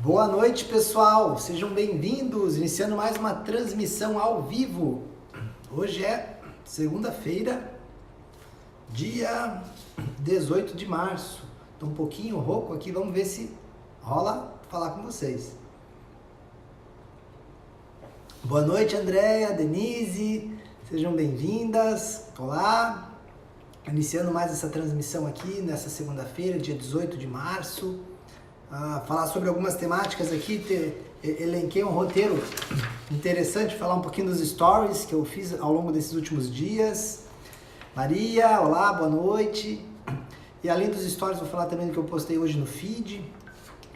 Boa noite, pessoal! Sejam bem-vindos! Iniciando mais uma transmissão ao vivo. Hoje é segunda-feira, dia 18 de março. Estou um pouquinho rouco aqui, vamos ver se rola falar com vocês. Boa noite, Andréia, Denise, sejam bem-vindas. Olá! Iniciando mais essa transmissão aqui nessa segunda-feira, dia 18 de março. Falar sobre algumas temáticas aqui, elenquei um roteiro interessante, falar um pouquinho dos stories que eu fiz ao longo desses últimos dias. Maria, olá, boa noite. E além dos stories, vou falar também do que eu postei hoje no feed,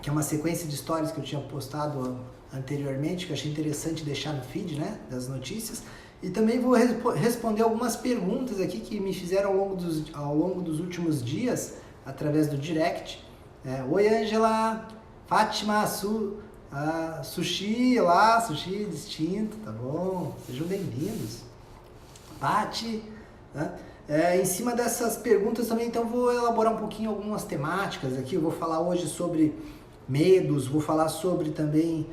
que é uma sequência de stories que eu tinha postado anteriormente, que eu achei interessante deixar no feed, né, das notícias. E também vou responder algumas perguntas aqui que me fizeram ao longo dos últimos dias, através do direct. Oi, Ângela, Fátima, Sushi, olá, Sushi distinto, tá bom? Sejam bem-vindos. Pati, né? Em cima dessas perguntas também, então, vou elaborar um pouquinho algumas temáticas aqui. Eu vou falar hoje sobre medos, vou falar sobre também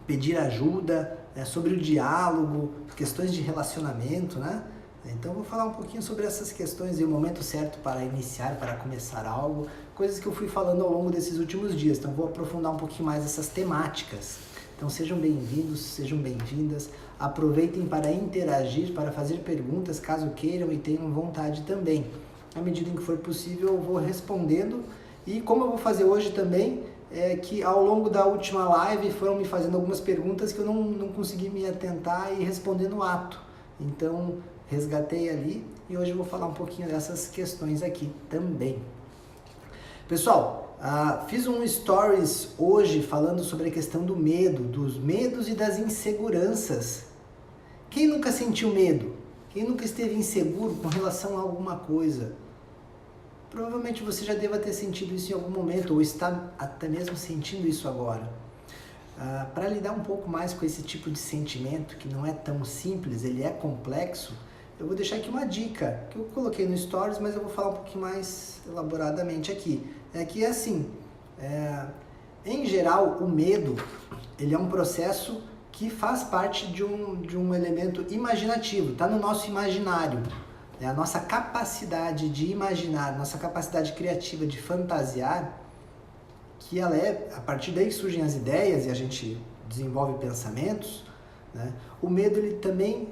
pedir ajuda, sobre o diálogo, questões de relacionamento, né? Então eu vou falar um pouquinho sobre essas questões e o momento certo para iniciar, para começar algo, coisas que eu fui falando ao longo desses últimos dias. Então vou aprofundar um pouquinho mais essas temáticas. Então sejam bem-vindos, sejam bem-vindas, aproveitem para interagir, para fazer perguntas caso queiram e tenham vontade também. À medida em que for possível eu vou respondendo, e como eu vou fazer hoje também, que ao longo da última live foram me fazendo algumas perguntas que eu não consegui me atentar e responder no ato. Então resgatei ali e hoje eu vou falar um pouquinho dessas questões aqui também. Pessoal, fiz um stories hoje falando sobre a questão do medo, dos medos e das inseguranças. Quem nunca sentiu medo? Quem nunca esteve inseguro com relação a alguma coisa? Provavelmente você já deva ter sentido isso em algum momento ou está até mesmo sentindo isso agora. Para lidar um pouco mais com esse tipo de sentimento, que não é tão simples, ele é complexo, eu vou deixar aqui uma dica, que eu coloquei no Stories, mas eu vou falar um pouquinho mais elaboradamente aqui. Que assim, em geral, o medo, ele é um processo que faz parte de um elemento imaginativo, está no nosso imaginário. A nossa capacidade de imaginar, nossa capacidade criativa de fantasiar, que ela a partir daí que surgem as ideias e a gente desenvolve pensamentos, né? O medo, ele também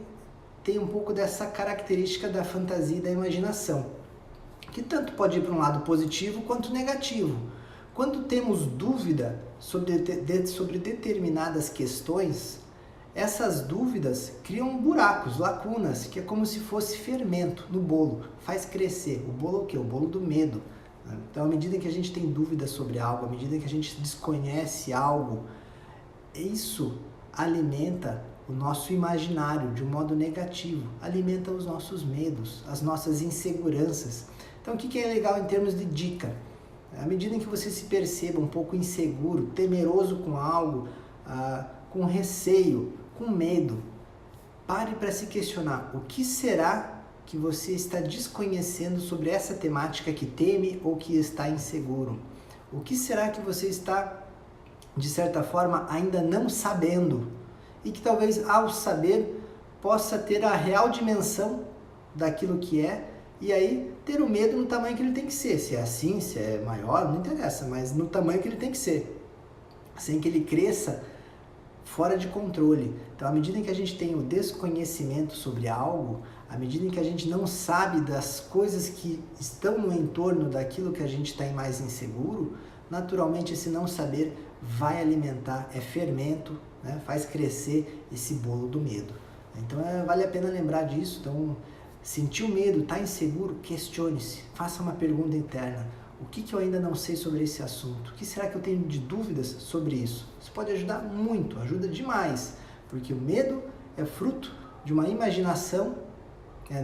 tem um pouco dessa característica da fantasia e da imaginação, que tanto pode ir para um lado positivo quanto negativo. Quando temos dúvida sobre determinadas questões, essas dúvidas criam buracos, lacunas, que é como se fosse fermento no bolo, faz crescer. O bolo é o quê? O bolo do medo. Então, à medida que a gente tem dúvidas sobre algo, à medida que a gente desconhece algo, isso alimenta o nosso imaginário de um modo negativo, alimenta os nossos medos, as nossas inseguranças. Então, o que é legal em termos de dica? À medida em que você se perceba um pouco inseguro, temeroso com algo, com receio, com medo, pare para se questionar o que será que você está desconhecendo sobre essa temática que teme ou que está inseguro. O que será que você está, de certa forma, ainda não sabendo? E que talvez, ao saber, possa ter a real dimensão daquilo que é, e aí ter o medo no tamanho que ele tem que ser. Se é assim, se é maior, não interessa, mas no tamanho que ele tem que ser. Sem que ele cresça fora de controle. Então, à medida em que a gente tem o desconhecimento sobre algo, à medida em que a gente não sabe das coisas que estão no entorno daquilo que a gente está mais inseguro, naturalmente esse não saber vai alimentar, fermento, né? Faz crescer esse bolo do medo. Então vale a pena lembrar disso. Então, sentiu medo, está inseguro, questione-se, faça uma pergunta interna. O que eu ainda não sei sobre esse assunto? O que será que eu tenho de dúvidas sobre isso? Isso pode ajudar muito, ajuda demais, porque o medo é fruto de uma imaginação,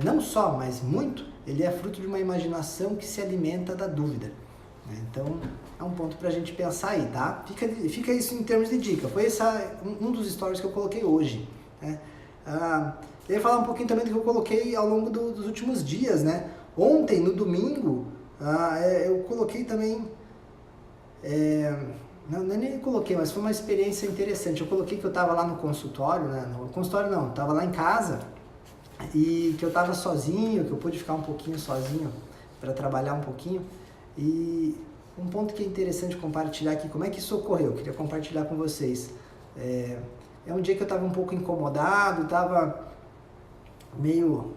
não só, mas muito, ele é fruto de uma imaginação que se alimenta da dúvida. Então, é um ponto para a gente pensar aí, tá? Fica isso em termos de dica. Foi um dos stories que eu coloquei hoje, né? Eu ia falar um pouquinho também do que eu coloquei ao longo dos últimos dias, né? Ontem, no domingo, eu coloquei também não, eu nem coloquei, mas foi uma experiência interessante. Eu coloquei que eu estava lá no consultório, né? No consultório não, estava lá em casa e que eu estava sozinho, que eu pude ficar um pouquinho sozinho para trabalhar um pouquinho. E um ponto que é interessante compartilhar aqui, como é que isso ocorreu? Eu queria compartilhar com vocês. É um dia que eu estava um pouco incomodado, estava meio,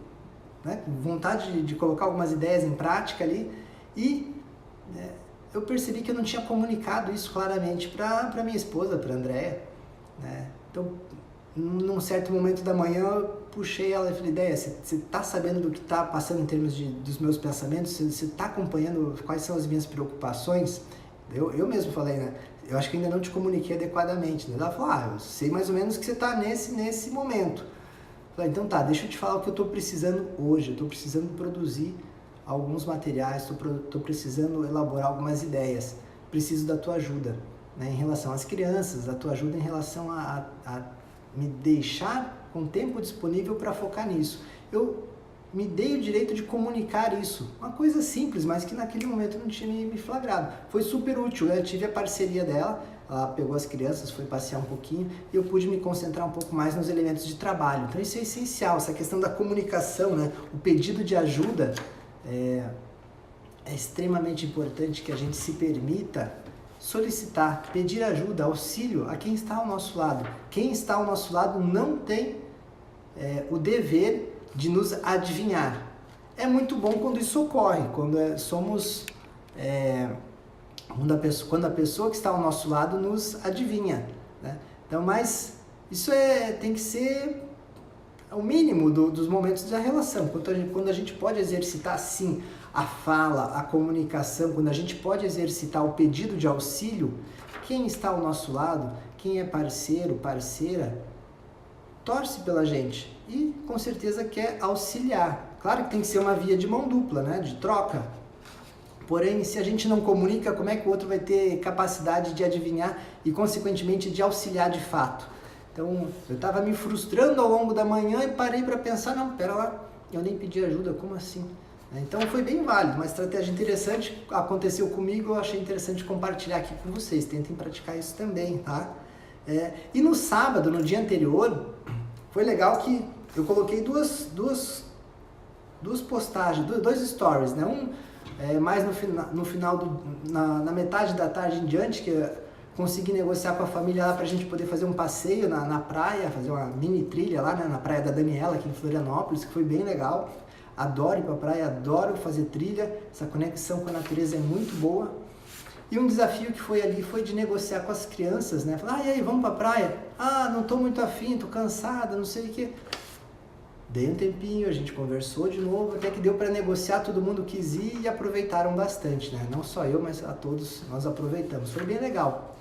né, com vontade de colocar algumas ideias em prática ali e eu percebi que eu não tinha comunicado isso claramente para minha esposa, para a Andréia, né? Então, num certo momento da manhã, eu puxei ela e falei, Ideia, você está sabendo do que está passando em termos dos meus pensamentos? Você está acompanhando quais são as minhas preocupações? Eu mesmo falei, né? Eu acho que ainda não te comuniquei adequadamente. Né? Ela falou, eu sei mais ou menos que você está nesse momento. Eu falei, então tá, deixa eu te falar o que eu estou precisando hoje. Eu estou precisando produzir alguns materiais, estou precisando elaborar algumas ideias. Preciso da tua ajuda, né? Em relação às crianças, da tua ajuda em relação a me deixar com tempo disponível para focar nisso. Eu me dei o direito de comunicar isso. Uma coisa simples, mas que naquele momento não tinha me flagrado. Foi super útil, eu tive a parceria dela, ela pegou as crianças, foi passear um pouquinho e eu pude me concentrar um pouco mais nos elementos de trabalho. Então isso é essencial, essa questão da comunicação, né? O pedido de ajuda é extremamente importante que a gente se permita solicitar, pedir ajuda, auxílio a quem está ao nosso lado. Quem está ao nosso lado não tem o dever de nos adivinhar. É muito bom quando isso ocorre, quando quando a pessoa que está ao nosso lado nos adivinha, né? Então, mas isso tem que ser o mínimo dos momentos da relação, quando a gente pode exercitar sim a fala, a comunicação, quando a gente pode exercitar o pedido de auxílio, quem está ao nosso lado, quem é parceiro, parceira, torce pela gente e com certeza quer auxiliar. Claro que tem que ser uma via de mão dupla, né? De troca. Porém, se a gente não comunica, como é que o outro vai ter capacidade de adivinhar e, consequentemente, de auxiliar de fato? Então, eu estava me frustrando ao longo da manhã e parei para pensar, não, pera lá, eu nem pedi ajuda, como assim? Então, foi bem válido, uma estratégia interessante, aconteceu comigo, eu achei interessante compartilhar aqui com vocês, tentem praticar isso também, tá? E no sábado, no dia anterior, foi legal que eu coloquei duas postagens, dois stories, né? Mais no final, na metade da tarde em diante, que eu consegui negociar com a família lá pra gente poder fazer um passeio na praia, fazer uma mini trilha lá, né, na praia da Daniela, aqui em Florianópolis, que foi bem legal. Adoro ir pra praia, adoro fazer trilha, essa conexão com a natureza é muito boa. E um desafio que foi ali foi de negociar com as crianças, né? Falar, e aí, vamos pra praia? Não tô muito afim, tô cansada, não sei o que. Dei um tempinho, a gente conversou de novo, até que deu para negociar, todo mundo quis ir e aproveitaram bastante, né? Não só eu, mas a todos nós aproveitamos. Foi bem legal.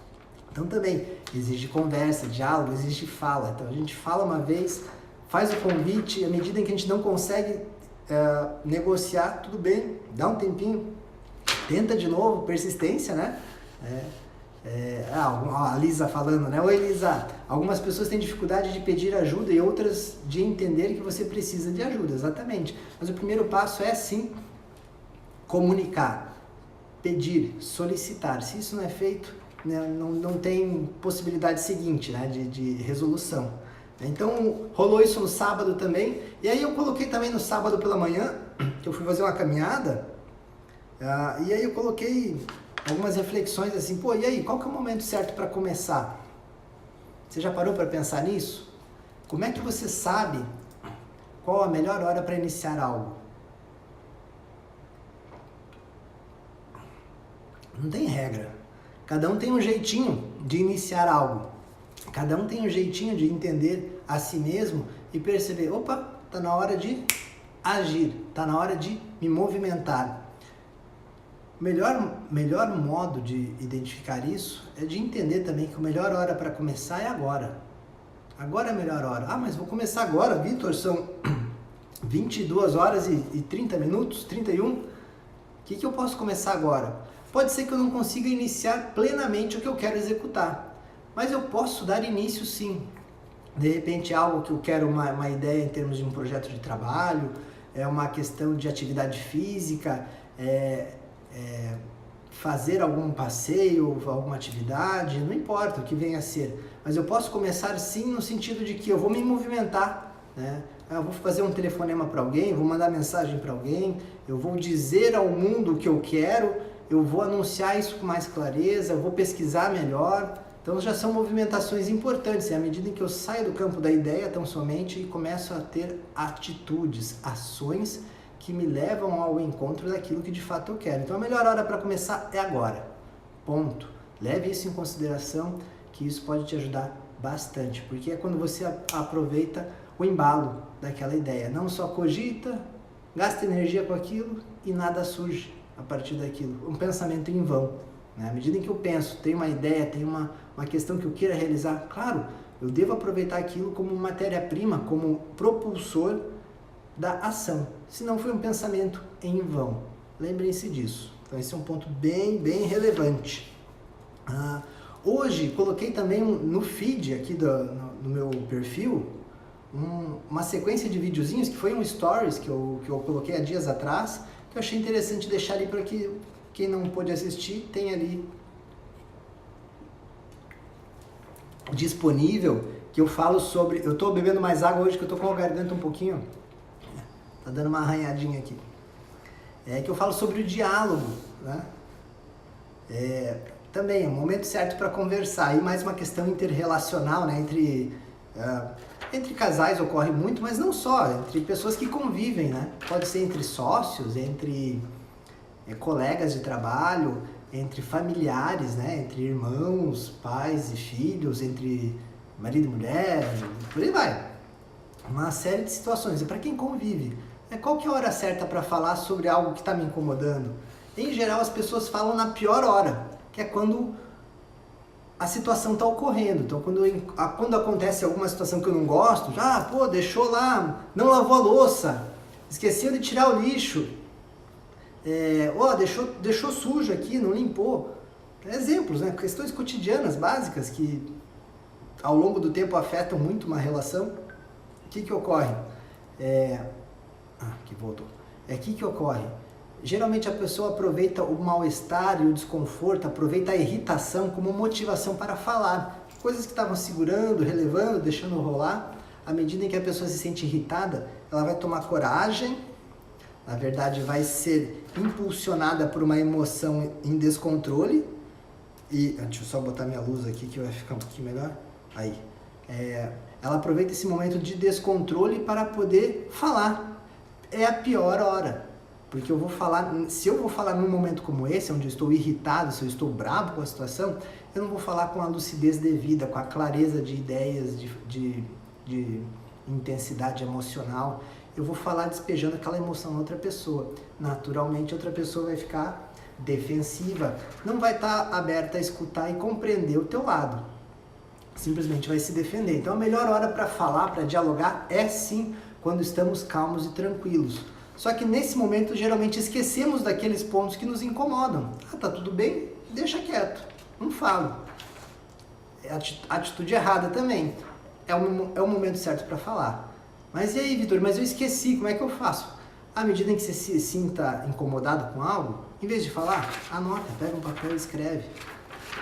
Então também exige conversa, diálogo, exige fala. Então a gente fala uma vez, faz o convite, à medida em que a gente não consegue negociar, tudo bem, dá um tempinho, tenta de novo, persistência, né? A Lisa falando, né? Oi, Lisa, algumas pessoas têm dificuldade de pedir ajuda e outras de entender que você precisa de ajuda, exatamente. Mas o primeiro passo é, sim, comunicar, pedir, solicitar. Se isso não é feito, né, não tem possibilidade seguinte, né, de resolução. Então, rolou isso no sábado também. E aí eu coloquei também no sábado pela manhã, que eu fui fazer uma caminhada, e aí eu coloquei algumas reflexões assim, e aí, qual que é o momento certo para começar? Você já parou para pensar nisso? Como é que você sabe qual a melhor hora para iniciar algo? Não tem regra. Cada um tem um jeitinho de iniciar algo. Cada um tem um jeitinho de entender a si mesmo e perceber, opa, tá na hora de agir, tá na hora de me movimentar. O melhor modo de identificar isso é de entender também que a melhor hora para começar é agora. Agora é a melhor hora. Mas vou começar agora, Vitor, são 22 horas e 30 minutos, 31. O que eu posso começar agora? Pode ser que eu não consiga iniciar plenamente o que eu quero executar, mas eu posso dar início sim. De repente algo que eu quero, uma ideia em termos de um projeto de trabalho, é uma questão de atividade física, fazer algum passeio, alguma atividade, não importa o que venha a ser. Mas eu posso começar sim no sentido de que eu vou me movimentar, né? Eu vou fazer um telefonema para alguém, vou mandar mensagem para alguém, eu vou dizer ao mundo o que eu quero, eu vou anunciar isso com mais clareza, eu vou pesquisar melhor. Então já são movimentações importantes, é à medida em que eu saio do campo da ideia tão somente e começo a ter atitudes, ações que me levam ao encontro daquilo que de fato eu quero. Então a melhor hora para começar é agora, ponto. Leve isso em consideração, que isso pode te ajudar bastante, porque é quando você aproveita o embalo daquela ideia, não só cogita, gasta energia com aquilo e nada surge a partir daquilo, um pensamento em vão. À medida em que eu penso, tenho uma ideia, tenho uma questão que eu queira realizar, claro, eu devo aproveitar aquilo como matéria-prima, como propulsor da ação. Se não foi um pensamento em vão, lembrem-se disso. Então esse é um ponto bem relevante. Hoje coloquei também no feed aqui no meu perfil uma sequência de videozinhos que foi um stories que eu coloquei há dias atrás, que eu achei interessante deixar ali para que quem não pôde assistir tem ali disponível, que eu falo sobre... Eu estou bebendo mais água hoje que eu estou com a garganta um pouquinho... Tá dando uma arranhadinha aqui. Que eu falo sobre o diálogo, né? Também é o momento certo para conversar. E mais uma questão interrelacional, né? Entre casais ocorre muito, mas não só. Entre pessoas que convivem, né? Pode ser entre sócios, entre colegas de trabalho, entre familiares, né? Entre irmãos, pais e filhos, entre marido e mulher, por aí vai. Uma série de situações. E para quem convive, qual que é a hora certa para falar sobre algo que está me incomodando? Em geral, as pessoas falam na pior hora, que é quando a situação está ocorrendo. Então, quando acontece alguma situação que eu não gosto, deixou lá, não lavou a louça, esqueceu de tirar o lixo, deixou sujo aqui, não limpou. Exemplos, né? Questões cotidianas, básicas, que ao longo do tempo afetam muito uma relação. O que ocorre? Aqui voltou. O que ocorre? Geralmente a pessoa aproveita o mal-estar e o desconforto, aproveita a irritação como motivação para falar. Coisas que estavam segurando, relevando, deixando rolar. À medida em que a pessoa se sente irritada, ela vai tomar coragem, na verdade vai ser impulsionada por uma emoção em descontrole. E deixa eu só botar minha luz aqui que vai ficar um pouquinho melhor. Aí. Ela aproveita esse momento de para poder falar. É a pior hora. Porque se eu vou falar num momento como esse, onde eu estou irritado, se eu estou bravo com a situação, eu não vou falar com a lucidez devida, com a clareza de ideias, de intensidade emocional. Eu vou falar despejando aquela emoção na outra pessoa. Naturalmente, outra pessoa vai ficar defensiva, não vai estar aberta a escutar e compreender o teu lado. Simplesmente vai se defender. Então, a melhor hora para falar, para dialogar, é sim quando estamos calmos e tranquilos. Só que nesse momento, geralmente, esquecemos daqueles pontos que nos incomodam. Tá tudo bem? Deixa quieto. Não falo. É atitude errada também. É o momento certo para falar. Mas e aí, Vitor? Mas eu esqueci. Como é que eu faço? À medida em que você se sinta incomodado com algo, em vez de falar, anota, pega um papel e escreve.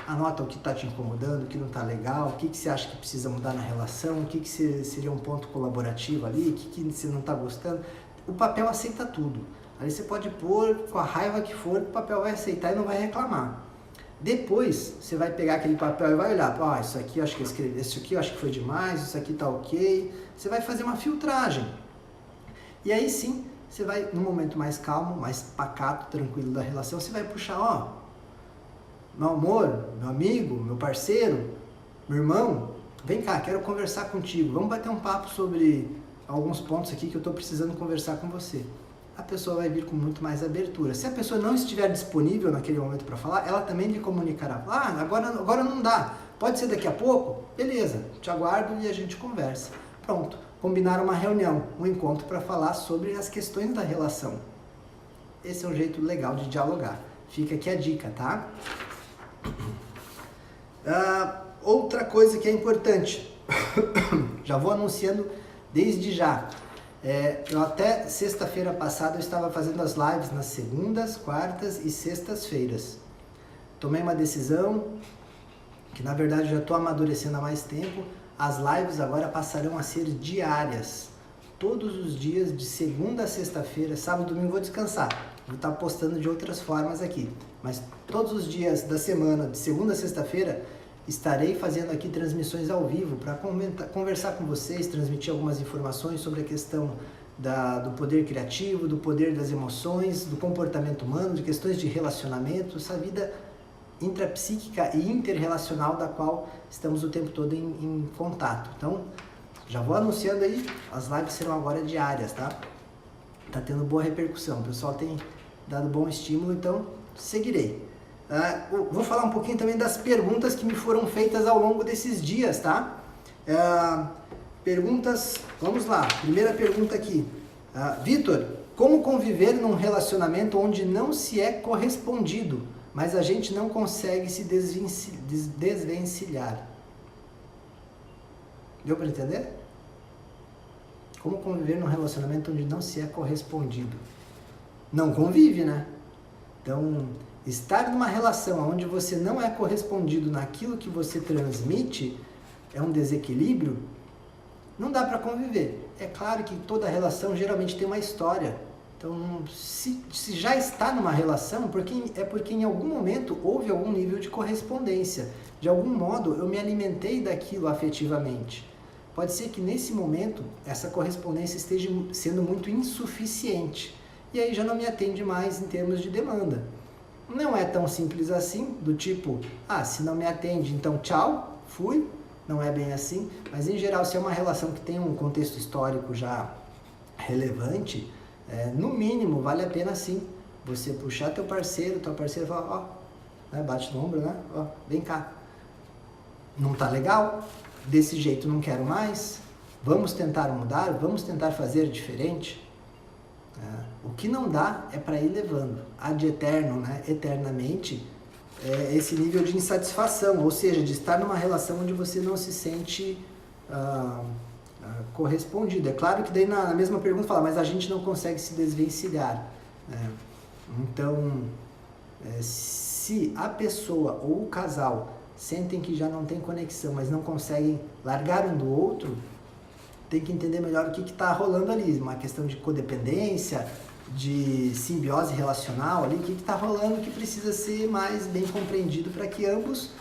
Anota o que está te incomodando, o que não está legal, o que você acha que precisa mudar na relação, o que seria um ponto colaborativo ali, o que você não está gostando. O papel aceita tudo. Aí você pode pôr com a raiva que for, o papel vai aceitar e não vai reclamar. Depois, você vai pegar aquele papel e vai olhar, isso aqui eu acho que eu escrevi, isso aqui eu acho que foi demais, isso aqui tá ok. Você vai fazer uma filtragem. E aí sim, você vai, num momento mais calmo, mais pacato, tranquilo da relação, você vai puxar, meu amor, meu amigo, meu parceiro, meu irmão, vem cá, quero conversar contigo, vamos bater um papo sobre alguns pontos aqui que eu estou precisando conversar com você. A pessoa vai vir com muito mais abertura. Se a pessoa não estiver disponível naquele momento para falar, ela também lhe comunicará. Agora não dá, pode ser daqui a pouco? Beleza, te aguardo e a gente conversa. Pronto, combinar uma reunião, um encontro para falar sobre as questões da relação. Esse é um jeito legal de dialogar. Fica aqui a dica, tá? Outra coisa que é importante, já vou anunciando desde já. Eu até sexta-feira passada eu estava fazendo as lives nas segundas, quartas e sextas-feiras. tomei uma decisão, que na verdade eu já estou amadurecendo há mais tempo. As lives agora passarão a ser diárias, todos os dias, de segunda a sexta-feira. Sábado e domingo vou descansar, vou estar postando de outras formas aqui, mas todos os dias da semana, de segunda a sexta-feira, estarei fazendo aqui transmissões ao vivo para conversar com vocês, transmitir algumas informações sobre a questão do poder criativo, do poder das emoções, do comportamento humano, de questões de relacionamento, essa vida intrapsíquica e interrelacional da qual estamos o tempo todo em contato. Então, já vou anunciando aí, as lives serão agora diárias, tá? Tá tendo boa repercussão, o pessoal tem dado bom estímulo, então seguirei. Vou falar um pouquinho também das perguntas que me foram feitas ao longo desses dias, tá? Perguntas, vamos lá, primeira pergunta aqui. Vitor, como conviver num relacionamento onde não se é correspondido, mas a gente não consegue se desvencilhar? Deu para entender? Como conviver num relacionamento onde não se é correspondido? Não convive, né? Então, estar numa relação onde você não é correspondido naquilo que você transmite é um desequilíbrio, não dá para conviver. É claro que toda relação geralmente tem uma história. Então, se já está numa relação, é porque em algum momento houve algum nível de correspondência. De algum modo, eu me alimentei daquilo afetivamente. Pode ser que nesse momento, essa correspondência esteja sendo muito insuficiente. E aí já não me atende mais em termos de demanda. Não é tão simples assim, do tipo, se não me atende, então tchau, fui. Não é bem assim, mas em geral, se é uma relação que tem um contexto histórico já relevante, no mínimo, vale a pena sim você puxar tua parceira e falar, bate no ombro, né? Vem cá. Não tá legal? Desse jeito não quero mais? Vamos tentar mudar? Vamos tentar fazer diferente? O que não dá é para ir levando. Ad eterno, né? Eternamente, esse nível de insatisfação, ou seja, de estar numa relação onde você não se sente correspondido. É claro que daí na mesma pergunta fala, mas a gente não consegue se desvencilhar. Então, se a pessoa ou o casal sentem que já não tem conexão, mas não conseguem largar um do outro, tem que entender melhor o que está rolando ali. Uma questão de codependência, de simbiose relacional ali, o que está rolando que precisa ser mais bem compreendido para que ambos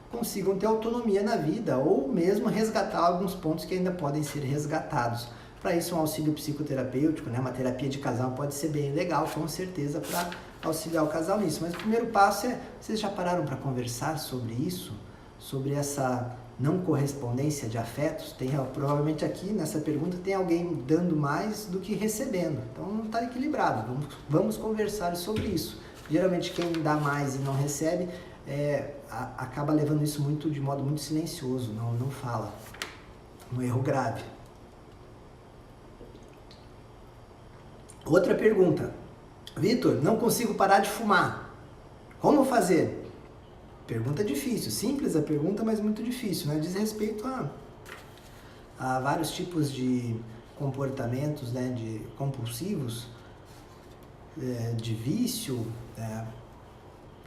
consigam ter autonomia na vida ou mesmo resgatar alguns pontos que ainda podem ser resgatados. Para isso, um auxílio psicoterapêutico, né, uma terapia de casal pode ser bem legal, com certeza, para auxiliar o casal nisso. Mas o primeiro passo vocês já pararam para conversar sobre isso? Sobre essa não correspondência de afetos? Provavelmente aqui nessa pergunta tem alguém dando mais do que recebendo, então não está equilibrado. Vamos conversar sobre isso. Geralmente quem dá mais e não recebe acaba levando isso de modo muito silencioso, não fala. Um erro grave. Outra pergunta. Vitor, não consigo parar de fumar. Como fazer? Pergunta difícil, simples a pergunta, mas muito difícil, né? Diz respeito a vários tipos de comportamentos, né? De compulsivos, de vício.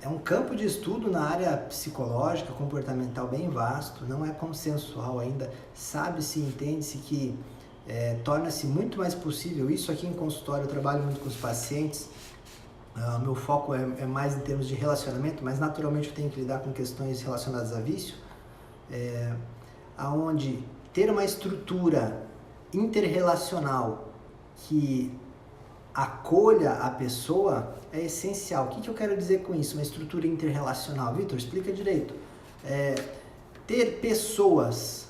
É um campo de estudo na área psicológica, comportamental bem vasto, não é consensual ainda. Sabe-se, entende-se que torna-se muito mais possível. Isso aqui em consultório, eu trabalho muito com os pacientes. Meu foco é mais em termos de relacionamento, mas naturalmente eu tenho que lidar com questões relacionadas a vício, aonde ter uma estrutura interrelacional que acolha a pessoa é essencial. O que eu quero dizer com isso? Uma estrutura interrelacional. Vitor, explica direito. Ter pessoas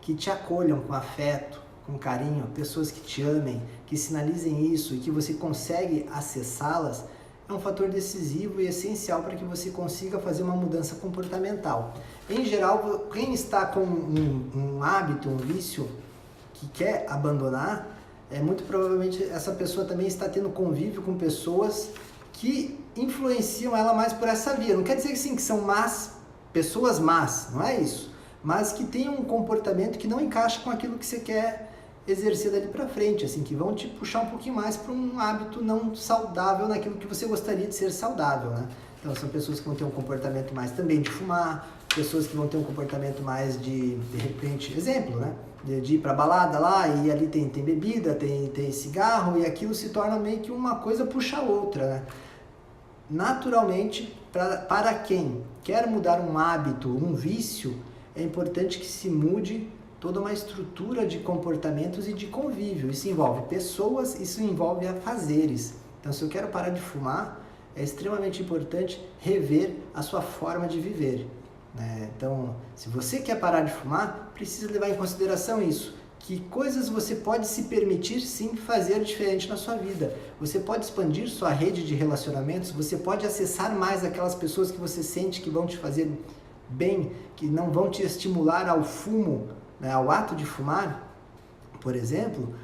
que te acolham com afeto, com carinho, pessoas que te amem, que sinalizem isso e que você consegue acessá-las, é um fator decisivo e essencial para que você consiga fazer uma mudança comportamental. Em geral, quem está com um hábito, um vício que quer abandonar, muito provavelmente essa pessoa também está tendo convívio com pessoas que influenciam ela mais por essa via. Não quer dizer que são pessoas más, não é isso, mas que tem um comportamento que não encaixa com aquilo que você quer exercer dali para frente, assim, que vão te puxar um pouquinho mais para um hábito não saudável naquilo que você gostaria de ser saudável, né? Então são pessoas que vão ter um comportamento mais também de fumar, pessoas que vão ter um comportamento mais de repente, exemplo, né? De ir pra balada lá e ali tem bebida, tem cigarro e aquilo se torna meio que uma coisa puxa a outra, né? Naturalmente, para quem quer mudar um hábito, um vício, é importante que se mude toda uma estrutura de comportamentos e de convívio. Isso envolve pessoas, isso envolve afazeres. Então, se eu quero parar de fumar, é extremamente importante rever a sua forma de viver, né? Então, se você quer parar de fumar, precisa levar em consideração isso. Que coisas você pode se permitir sim fazer diferente na sua vida. Você pode expandir sua rede de relacionamentos, você pode acessar mais aquelas pessoas que você sente que vão te fazer bem, que não vão te estimular ao fumo, né, ao ato de fumar, por exemplo.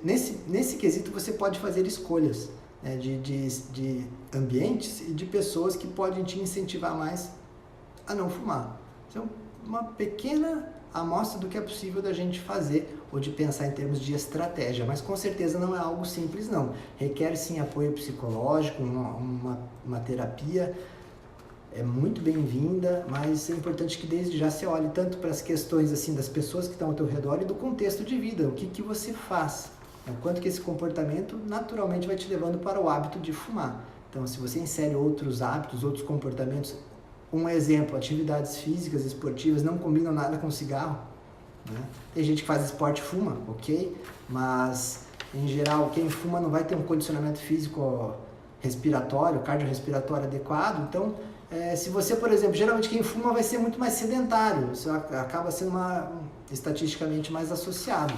Nesse quesito você pode fazer escolhas, né, de ambientes e de pessoas que podem te incentivar mais a não fumar. Então, uma pequena amostra do que é possível da gente fazer ou de pensar em termos de estratégia, mas com certeza não é algo simples não. Requer sim apoio psicológico, uma terapia, é muito bem-vinda, mas é importante que desde já se olhe tanto para as questões assim das pessoas que estão ao teu redor e do contexto de vida, o que você faz, o quanto que esse comportamento naturalmente vai te levando para o hábito de fumar. Então, se você insere outros hábitos, outros comportamentos, um exemplo, atividades físicas, esportivas, não combinam nada com cigarro, né? Tem gente que faz esporte e fuma, ok? Mas, em geral, quem fuma não vai ter um condicionamento físico respiratório, cardiorrespiratório adequado. Então, se você, por exemplo, geralmente quem fuma vai ser muito mais sedentário, isso acaba sendo estatisticamente mais associado.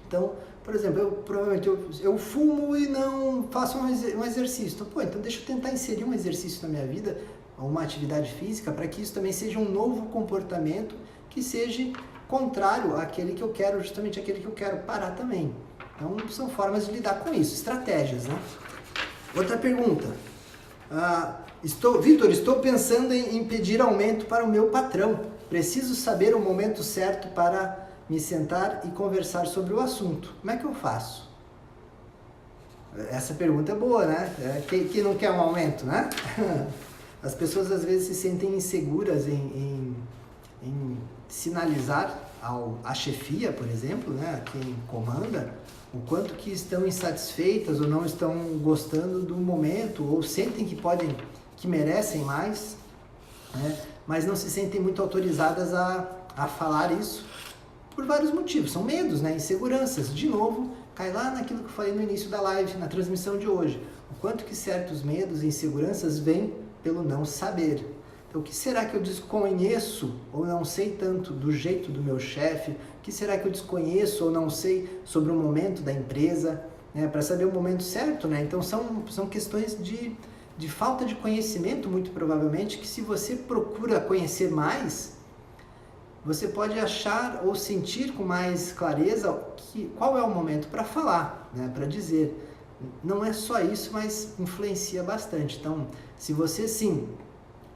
Então, por exemplo, provavelmente eu fumo e não faço um exercício. Então deixa eu tentar inserir um exercício na minha vida, uma atividade física, para que isso também seja um novo comportamento que seja contrário àquele que eu quero, justamente aquele que eu quero parar também. Então, são formas de lidar com isso, estratégias, né? Outra pergunta. Vitor, estou pensando em pedir aumento para o meu patrão. Preciso saber o momento certo para me sentar e conversar sobre o assunto. Como é que eu faço? Essa pergunta é boa, né? Quem não quer um aumento, né? As pessoas às vezes se sentem inseguras em sinalizar à chefia, por exemplo, né, a quem comanda, o quanto que estão insatisfeitas ou não estão gostando do momento, ou sentem que merecem mais, né, mas não se sentem muito autorizadas a falar isso por vários motivos. São medos, né, inseguranças. De novo, cai lá naquilo que eu falei no início da live, na transmissão de hoje. O quanto que certos medos e inseguranças vêm pelo não saber. Então, o que será que eu desconheço ou não sei tanto do jeito do meu chefe? O que será que eu desconheço ou não sei sobre o momento da empresa? Né? Para saber o momento certo, né? Então, são questões de falta de conhecimento, muito provavelmente, que se você procura conhecer mais, você pode achar ou sentir com mais clareza qual é o momento para falar, né? Para dizer. Não é só isso, mas influencia bastante. Então, se você sim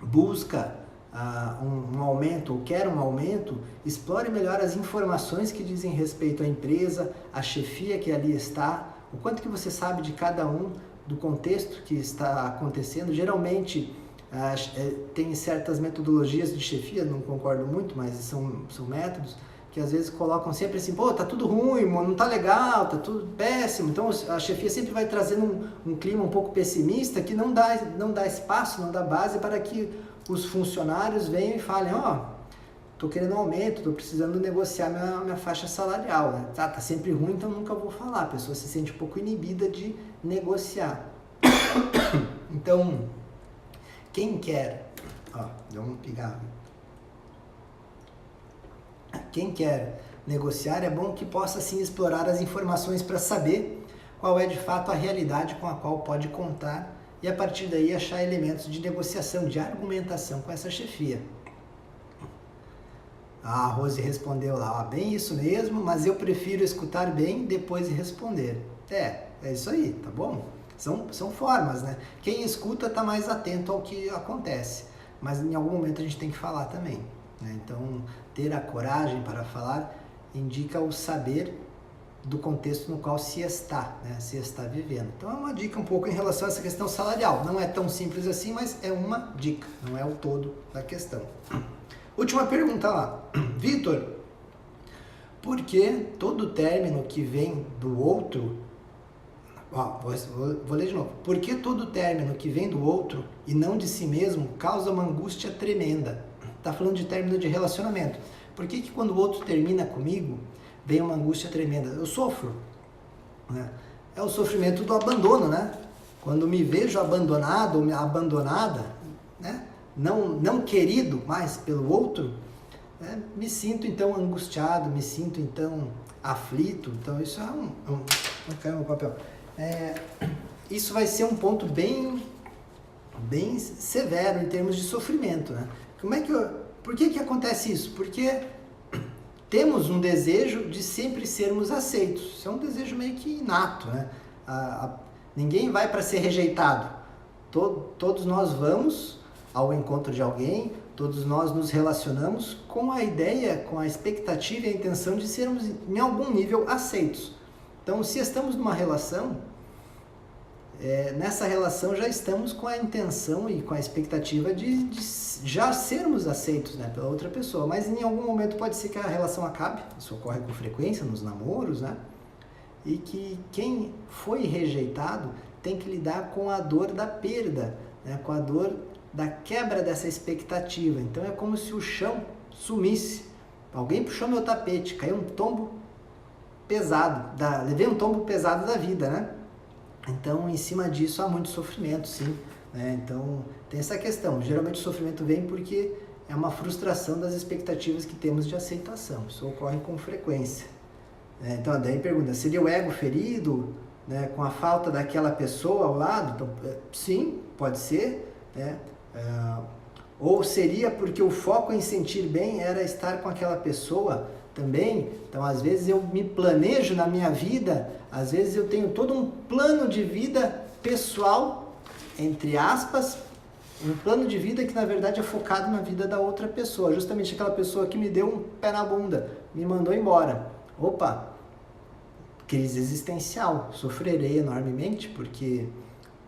busca um aumento ou quer um aumento, explore melhor as informações que dizem respeito à empresa, à chefia que ali está, o quanto que você sabe de cada um, do contexto que está acontecendo. Geralmente tem certas metodologias de chefia, não concordo muito, mas são métodos que às vezes colocam sempre assim, pô, tá tudo ruim, não tá legal, tá tudo péssimo. Então a chefia sempre vai trazendo um clima um pouco pessimista que não dá espaço, não dá base para que os funcionários venham e falem, tô querendo um aumento, tô precisando negociar minha faixa salarial, né? Tá sempre ruim, então nunca vou falar. A pessoa se sente um pouco inibida de negociar. Então, quem quer, deu um pigarro. Quem quer negociar, é bom que possa sim explorar as informações para saber qual é de fato a realidade com a qual pode contar e a partir daí achar elementos de negociação, de argumentação com essa chefia. A Rose respondeu lá, bem isso mesmo, mas eu prefiro escutar bem depois de responder. É isso aí, tá bom? São formas, né? Quem escuta está mais atento ao que acontece, mas em algum momento a gente tem que falar também, né? Então, ter a coragem para falar indica o saber do contexto no qual se está, né? Se está vivendo. Então é uma dica um pouco em relação a essa questão salarial. Não é tão simples assim, mas é uma dica, não é o todo da questão. Última pergunta lá. Vitor, por que todo término que vem do outro... vou ler de novo. Por que todo término que vem do outro e não de si mesmo causa uma angústia tremenda? Está falando de término de relacionamento. Por que quando o outro termina comigo, vem uma angústia tremenda? Eu sofro, né? É o sofrimento do abandono, né? Quando me vejo abandonado ou abandonada, né? Não querido mais pelo outro, né? Me sinto então angustiado, me sinto então aflito. Então isso é Vai cair meu papel. Isso vai ser um ponto bem severo em termos de sofrimento, né? Por que acontece isso? Porque temos um desejo de sempre sermos aceitos. Isso é um desejo meio que inato, né? Ninguém vai para ser rejeitado. Todos nós vamos ao encontro de alguém, todos nós nos relacionamos com a ideia, com a expectativa e a intenção de sermos em algum nível aceitos. Então, se estamos numa relação, nessa relação já estamos com a intenção e com a expectativa de já sermos aceitos, né, pela outra pessoa, mas em algum momento pode ser que a relação acabe, isso ocorre com frequência nos namoros, né, e que quem foi rejeitado tem que lidar com a dor da perda, né, com a dor da quebra dessa expectativa. Então é como se o chão sumisse, alguém puxou meu tapete, caiu um tombo pesado, levei um tombo pesado da vida, né? Então, em cima disso, há muito sofrimento, sim, né? Então, tem essa questão. Geralmente, o sofrimento vem porque é uma frustração das expectativas que temos de aceitação. Isso ocorre com frequência. Então, daí pergunta, seria o ego ferido, né, com a falta daquela pessoa ao lado? Então, sim, pode ser, né? Ou seria porque o foco em sentir bem era estar com aquela pessoa também? Então, às vezes eu me planejo na minha vida, às vezes eu tenho todo um plano de vida pessoal, entre aspas, um plano de vida que na verdade é focado na vida da outra pessoa, justamente aquela pessoa que me deu um pé na bunda, me mandou embora. Opa, crise existencial, sofrerei enormemente porque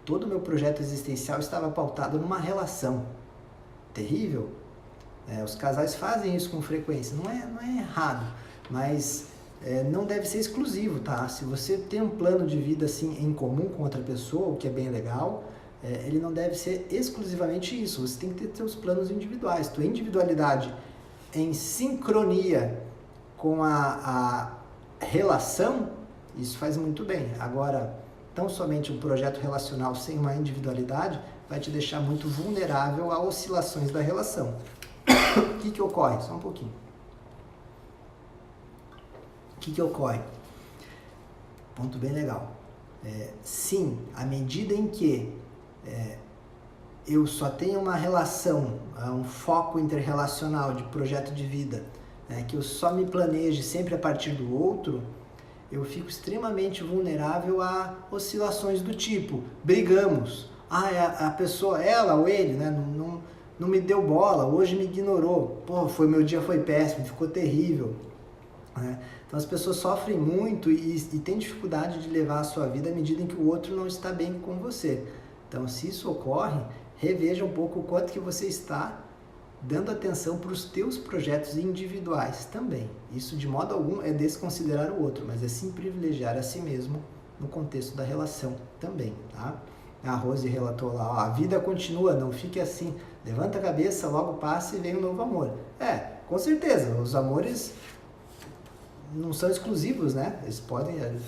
todo o meu projeto existencial estava pautado numa relação. Terrível. Os casais fazem isso com frequência, não é errado, mas não deve ser exclusivo, tá? Se você tem um plano de vida assim em comum com outra pessoa, o que é bem legal, ele não deve ser exclusivamente isso. Você tem que ter seus planos individuais. Tua individualidade em sincronia com a relação, isso faz muito bem. Agora, tão somente um projeto relacional sem uma individualidade vai te deixar muito vulnerável a oscilações da relação. O que ocorre? Só um pouquinho. O que ocorre? Ponto bem legal. Sim, à medida em que eu só tenho uma relação, um foco interrelacional de projeto de vida, que eu só me planeje sempre a partir do outro, eu fico extremamente vulnerável a oscilações do tipo, brigamos, a pessoa, ela ou ele, né, não me deu bola, hoje me ignorou, meu dia foi péssimo, ficou terrível, né? Então as pessoas sofrem muito e têm dificuldade de levar a sua vida à medida em que o outro não está bem com você. Então, se isso ocorre, reveja um pouco o quanto que você está dando atenção para os teus projetos individuais também. Isso de modo algum é desconsiderar o outro, mas é sim privilegiar a si mesmo no contexto da relação também, tá? A Rose relatou lá, a vida continua, não fique assim, levanta a cabeça, logo passa e vem um novo amor. Com certeza, os amores não são exclusivos, né?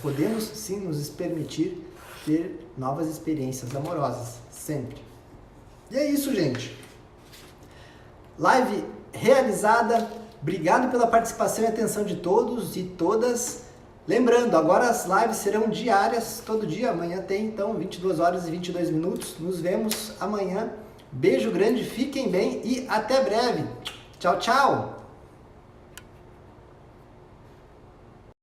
Podemos sim nos permitir ter novas experiências amorosas, sempre. E é isso, gente. Live realizada. Obrigado pela participação e atenção de todos e todas. Lembrando, agora as lives serão diárias, todo dia. Amanhã tem, então, 22 horas e 22 minutos. Nos vemos amanhã. Beijo grande, fiquem bem e até breve. Tchau, tchau!